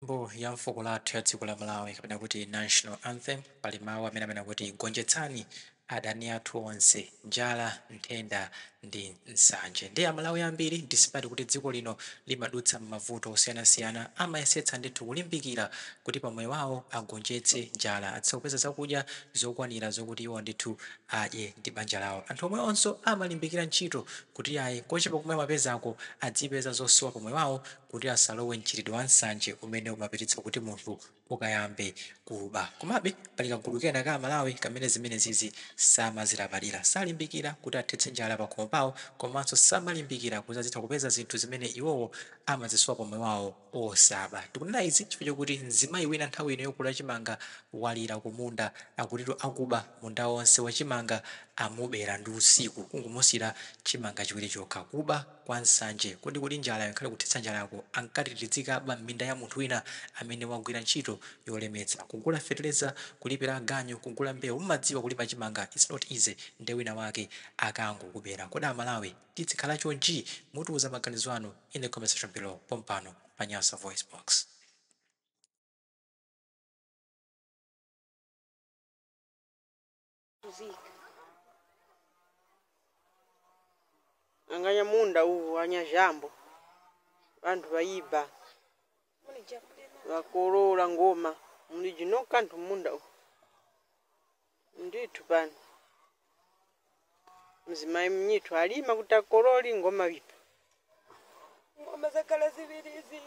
nyimbo ya mfuko lathu ya dziko la Malawi kapena kuti national anthem pali mawu amene amanena kuti gonjetsani adani athu onse njala nthenda ndi nsanje. Ndi Amalawi ambiri despite kuti dziko lino limadutsa m'mavuto osiyanasiyana amayesetsa ndithu kulimbikira kuti pamoyo wawo agonjetse njala athe kupeza zakudya zokwanira zokuti iwo ndithu adye ndi banja lawo. Anthu omwe onso amalimbikira ntchito kuti ayi kochepa kumwe amapezako adzipeza zosowa pamoyo wawo kuti asalowe mchitidwe wa nsanje umene umapititsa kuti munthu ukayambe kuba. Komabe pali kagulu kena ka Amalawi kamene zimenezi samazilabadira, salimbikira kuti athetse njala pakhomo pawo komanso samalimbikira kuti azitha kupeza zinthu zimene iwowo amazisowa pamoyo wawo osaba. Tikunena izi chifukwa chokuti mzimayi wina nthawi ino yokula chimanga walira kumunda akutitu akuba munda wonse wachimanga amubera ndi usiku kungumusira chimanga chiwiri chokha. Kuba kwa nsanje kodi kuli njala yankhale kuthetsa njala yako ankatitizika m'minda ya munthu wina amene wagwira ntchito yolemetsa kugula fertilizer, kulipira ganyo, kugula mbewu. Mumadziwa kulima chimanga it's not easy, nde wina wake akangokubera. Kodi Amalawi tizikhala chonchi? Mutiuza maganizo anu in the comment section below pompano pa Nyasa Voice Box. Anganya munda uwu anyajambo bantu bayiba bakolola ngoma muli jino kantu munda uwu nditu pano mzimayi mnyitu alima kutakololi ngoma bipa ngoma zakala zibirizi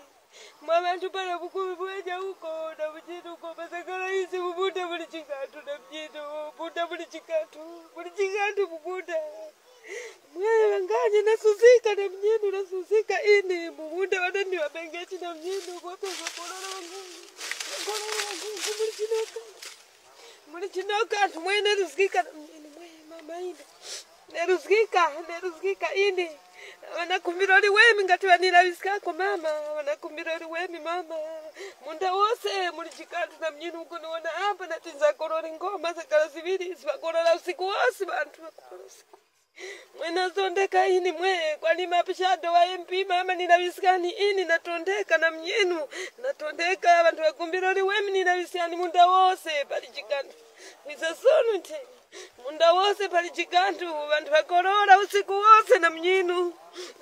mwabantu pala bukumi bweja huko na mjitu ngoma zakala hizi bubuda buli chikatu na mjitu bubuda buli chikatu bubuda mwewe nganye nasusika na mnyenu nasusika ini bubuda wadani wabengechi na mnyenu kwa pesa kolala wangu muli chinoka tumwe nerusikika na mnyenu mwe mama ine nerusikika ini wanakumbiroli wemi ngati wanirawisikako mama wanakumbiroli wemi mama munda wose muli chikatu na mnyenu ukunoona hapa natinza kololi ngoma zakala zibiri zibakolola usiku wose bantu bakolola usiku mwena zondeka ini mwe kwani mapishado wa MP mama ninawisikani ini natondeka na mnyenu natondeka abantu bakumbiroli wemi ninawisikani munda wose pali chikantu wisa sonu nte munda wose pali chikantu bantu bakolola usiku wose na mnyenu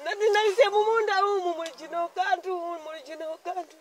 nati nawisya mumunda umu muli chino kantu